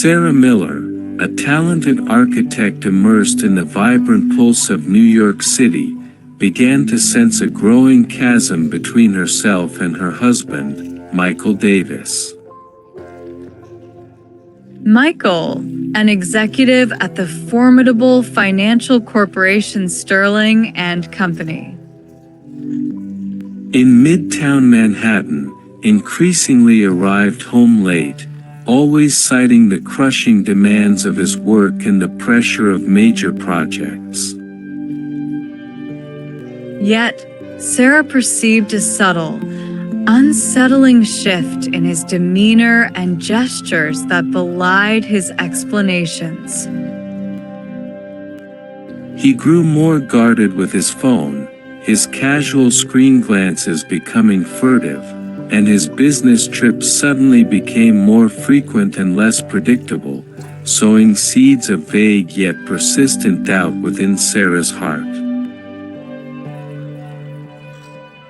Sarah Miller, a talented architect immersed in the vibrant pulse of New York City, began to sense a growing chasm between herself and her husband, Michael Davis. Michael, an executive at the formidable financial corporation Sterling and Company. In Midtown Manhattan, increasingly arrived home late, always citing the crushing demands of his work and the pressure of major projects. Yet, Sarah perceived a subtle, unsettling shift in his demeanor and gestures that belied his explanations. He grew more guarded with his phone, his casual screen glances becoming furtive, and his business trips suddenly became more frequent and less predictable, sowing seeds of vague yet persistent doubt within Sarah's heart.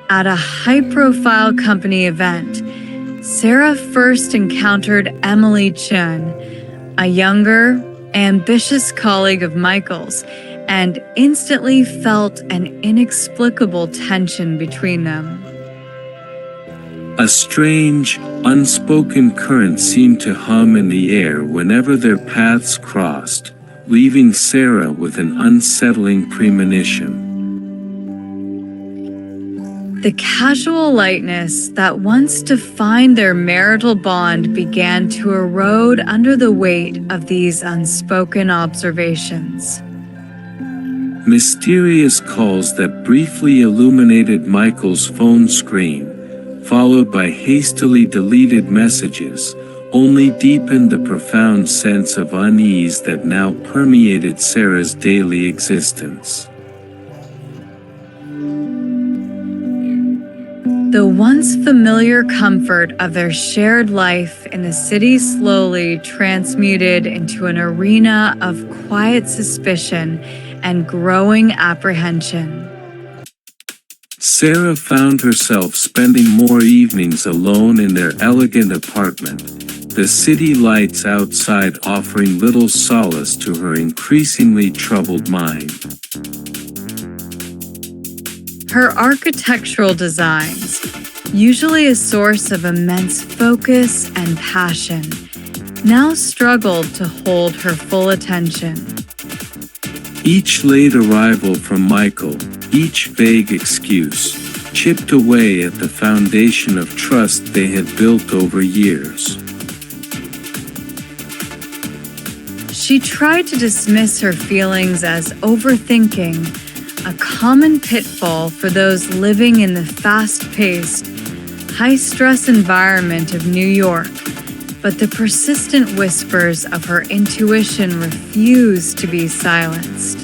At a high-profile company event, Sarah first encountered Emily Chun, a younger, ambitious colleague of Michael's, and instantly felt an inexplicable tension between them. A strange, unspoken current seemed to hum in the air whenever their paths crossed, leaving Sarah with an unsettling premonition. The casual lightness that once defined their marital bond began to erode under the weight of these unspoken observations. Mysterious calls that briefly illuminated Michael's phone screen, followed by hastily deleted messages, only deepened the profound sense of unease that now permeated Sarah's daily existence. The once familiar comfort of their shared life in the city slowly transmuted into an arena of quiet suspicion and growing apprehension. Sarah found herself spending more evenings alone in their elegant apartment, the city lights outside offering little solace to her increasingly troubled mind. Her architectural designs, usually a source of immense focus and passion, now struggled to hold her full attention. Each late arrival from Michael, each vague excuse, chipped away at the foundation of trust they had built over years. She tried to dismiss her feelings as overthinking, a common pitfall for those living in the fast-paced, high-stress environment of New York, but the persistent whispers of her intuition refused to be silenced.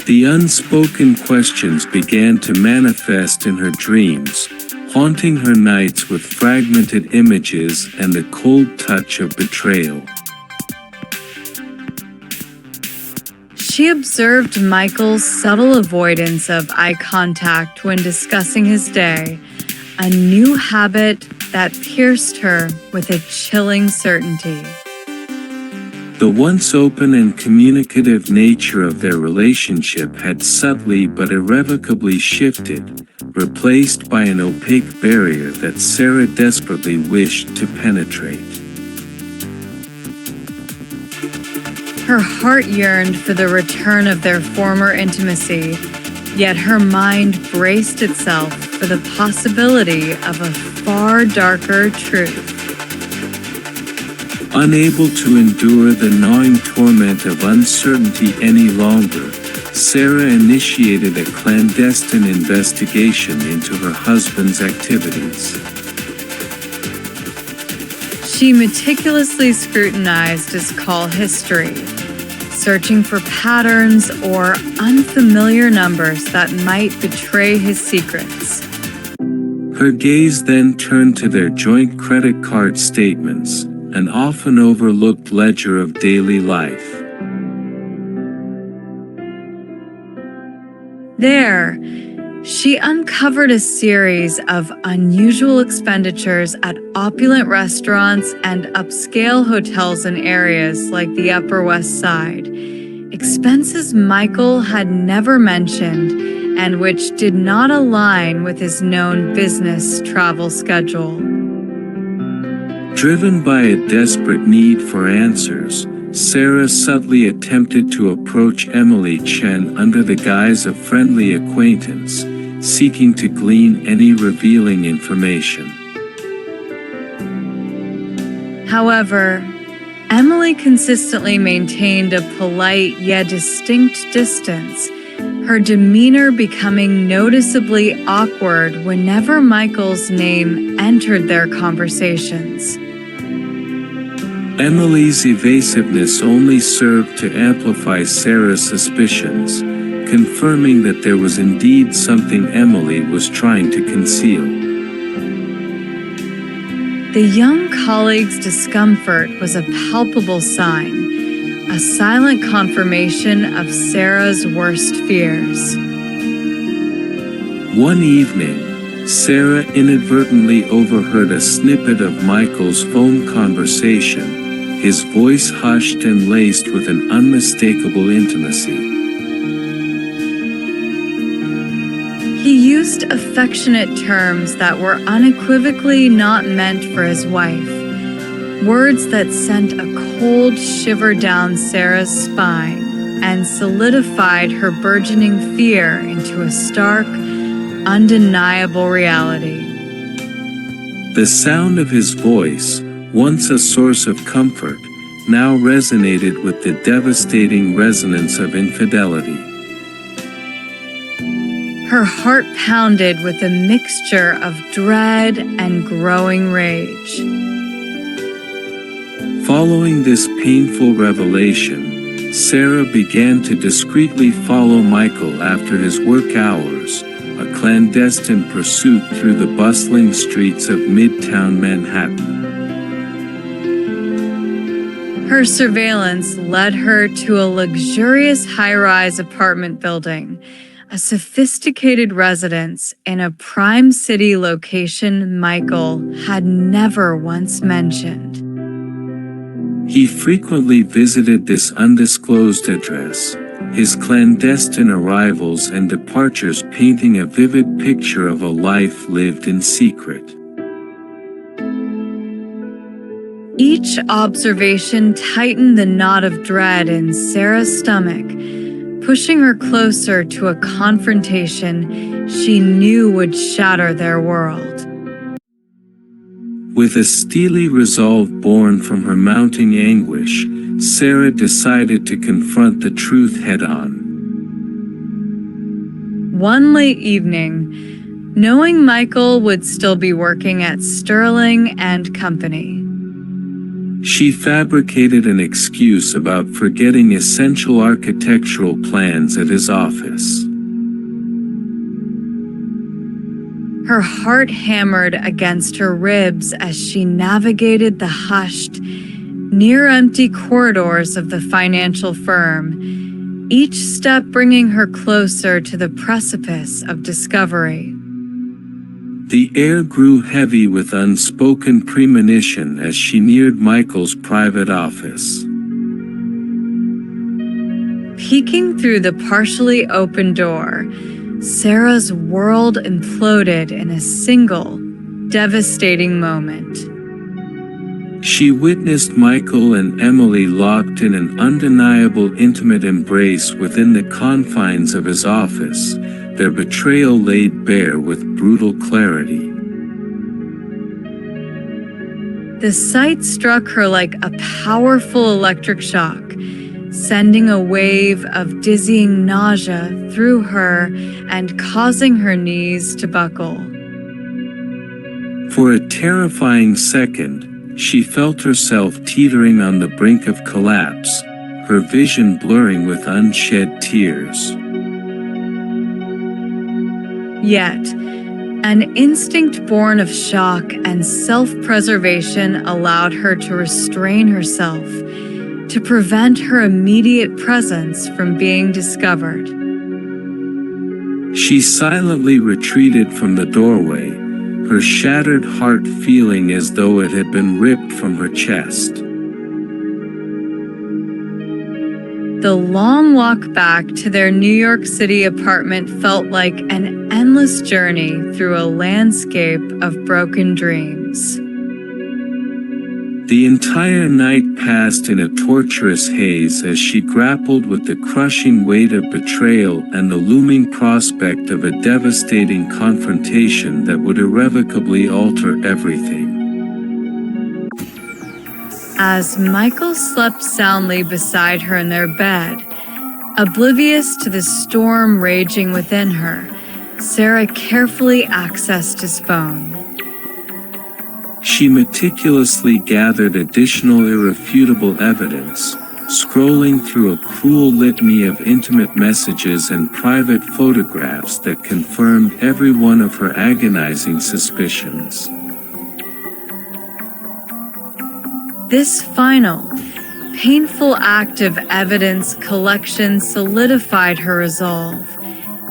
The unspoken questions began to manifest in her dreams, haunting her nights with fragmented images and the cold touch of betrayal. She observed Michael's subtle avoidance of eye contact when discussing his day, a new habit that pierced her with a chilling certainty. The once open and communicative nature of their relationship had subtly but irrevocably shifted, replaced by an opaque barrier that Sarah desperately wished to penetrate. Her heart yearned for the return of their former intimacy, yet her mind braced itself for the possibility of a far darker truth. Unable to endure the gnawing torment of uncertainty any longer, Sarah initiated a clandestine investigation into her husband's activities. She meticulously scrutinized his call history, searching for patterns or unfamiliar numbers that might betray his secrets. Her gaze then turned to their joint credit card statements, an often overlooked ledger of daily life. There, She uncovered a series of unusual expenditures at opulent restaurants and upscale hotels in areas like the Upper West Side, expenses Michael had never mentioned and which did not align with his known business travel schedule. Driven by a desperate need for answers, Sarah subtly attempted to approach Emily Chen under the guise of friendly acquaintance, seeking to glean any revealing information. However, Emily consistently maintained a polite yet distinct distance, her demeanor becoming noticeably awkward whenever Michael's name entered their conversations. Emily's evasiveness only served to amplify Sarah's suspicions, confirming that there was indeed something Emily was trying to conceal. The young colleague's discomfort was a palpable sign, a silent confirmation of Sarah's worst fears. One evening, Sarah inadvertently overheard a snippet of Michael's phone conversation, his voice hushed and laced with an unmistakable intimacy. He used affectionate terms that were unequivocally not meant for his wife, words that sent a cold shiver down Sarah's spine and solidified her burgeoning fear into a stark, undeniable reality. The sound of his voice, once a source of comfort, now resonated with the devastating resonance of infidelity. Her heart pounded with a mixture of dread and growing rage. Following this painful revelation, Sarah began to discreetly follow Michael after his work hours, a clandestine pursuit through the bustling streets of Midtown Manhattan. Her surveillance led her to a luxurious high-rise apartment building, a sophisticated residence in a prime city location Michael had never once mentioned. He frequently visited this undisclosed address, his clandestine arrivals and departures painting a vivid picture of a life lived in secret. Each observation tightened the knot of dread in Sarah's stomach, pushing her closer to a confrontation she knew would shatter their world. With a steely resolve born from her mounting anguish, Sarah decided to confront the truth head-on. One late evening, knowing Michael would still be working at Sterling and Company, she fabricated an excuse about forgetting essential architectural plans at his office. Her heart hammered against her ribs as she navigated the hushed, near-empty corridors of the financial firm, each step bringing her closer to the precipice of discovery. The air grew heavy with unspoken premonition as she neared Michael's private office. Peeking through the partially open door, Sarah's world imploded in a single, devastating moment. She witnessed Michael and Emily locked in an undeniable intimate embrace within the confines of his office, their betrayal laid bare with brutal clarity. The sight struck her like a powerful electric shock, sending a wave of dizzying nausea through her and causing her knees to buckle. For a terrifying second, she felt herself teetering on the brink of collapse, her vision blurring with unshed tears. Yet, an instinct born of shock and self-preservation allowed her to restrain herself, to prevent her immediate presence from being discovered. She silently retreated from the doorway, her shattered heart feeling as though it had been ripped from her chest. The long walk back to their New York City apartment felt like an endless journey through a landscape of broken dreams. The entire night passed in a torturous haze as she grappled with the crushing weight of betrayal and the looming prospect of a devastating confrontation that would irrevocably alter everything. As Michael slept soundly beside her in their bed, oblivious to the storm raging within her, Sarah carefully accessed his phone. She meticulously gathered additional irrefutable evidence, scrolling through a cruel litany of intimate messages and private photographs that confirmed every one of her agonizing suspicions. This final, painful act of evidence collection solidified her resolve,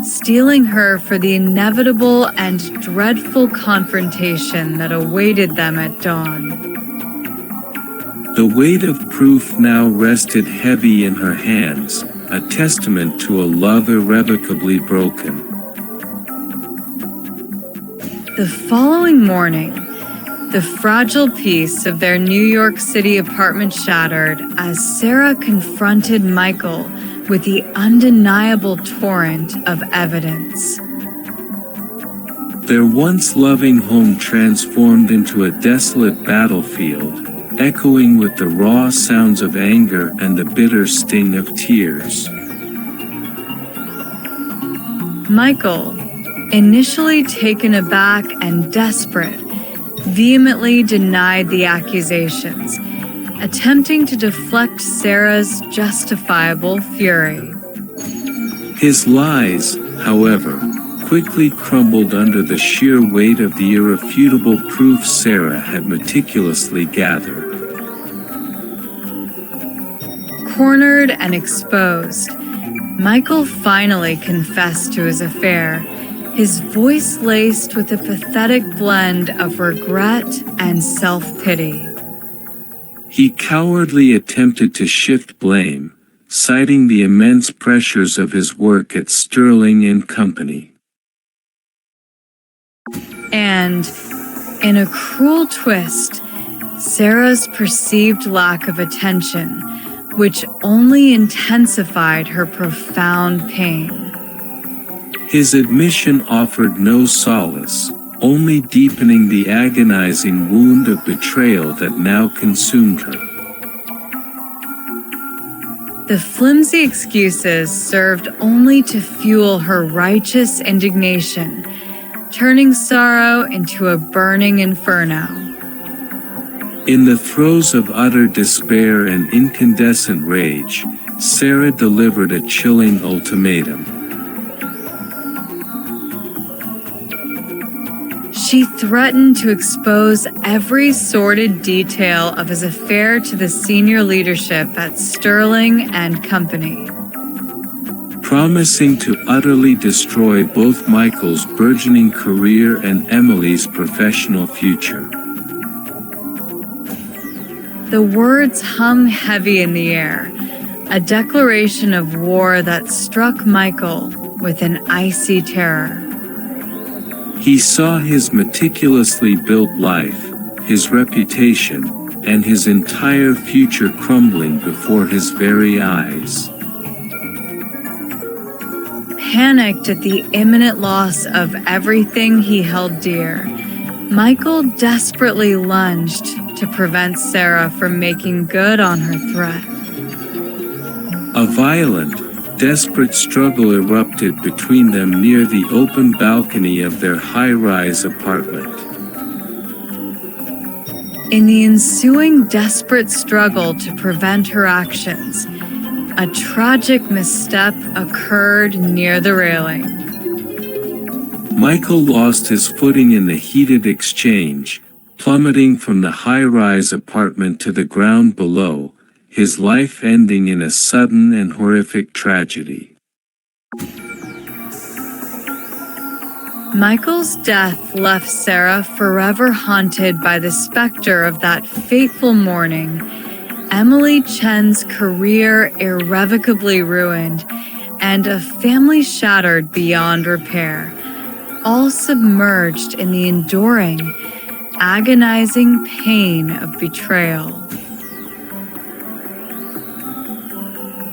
steeling her for the inevitable and dreadful confrontation that awaited them at dawn. The weight of proof now rested heavy in her hands, a testament to a love irrevocably broken. The following morning, the fragile peace of their New York City apartment shattered as Sarah confronted Michael with the undeniable torrent of evidence. Their once loving home transformed into a desolate battlefield, echoing with the raw sounds of anger and the bitter sting of tears. Michael, initially taken aback and desperate, vehemently denied the accusations, attempting to deflect Sarah's justifiable fury. His lies, however, quickly crumbled under the sheer weight of the irrefutable proof Sarah had meticulously gathered. Cornered and exposed, Michael finally confessed to his affair, his voice laced with a pathetic blend of regret and self-pity. He cowardly attempted to shift blame, citing the immense pressures of his work at Sterling and Company. And, in a cruel twist, Sarah's perceived lack of attention, which only intensified her profound pain. His admission offered no solace, only deepening the agonizing wound of betrayal that now consumed her. The flimsy excuses served only to fuel her righteous indignation, turning sorrow into a burning inferno. In the throes of utter despair and incandescent rage, Sarah delivered a chilling ultimatum. She threatened to expose every sordid detail of his affair to the senior leadership at Sterling and Company, promising to utterly destroy both Michael's burgeoning career and Emily's professional future. The words hung heavy in the air, a declaration of war that struck Michael with an icy terror. He saw his meticulously built life, his reputation, and his entire future crumbling before his very eyes. Panicked at the imminent loss of everything he held dear, Michael desperately lunged to prevent Sarah from making good on her threat. A violent, desperate struggle erupted between them near the open balcony of their high-rise apartment. In the ensuing desperate struggle to prevent her actions, a tragic misstep occurred near the railing. Michael lost his footing in the heated exchange, plummeting from the high-rise apartment to the ground below, his life ending in a sudden and horrific tragedy. Michael's death left Sarah forever haunted by the specter of that fateful morning. Emily Chen's career irrevocably ruined, and a family shattered beyond repair, all submerged in the enduring, agonizing pain of betrayal.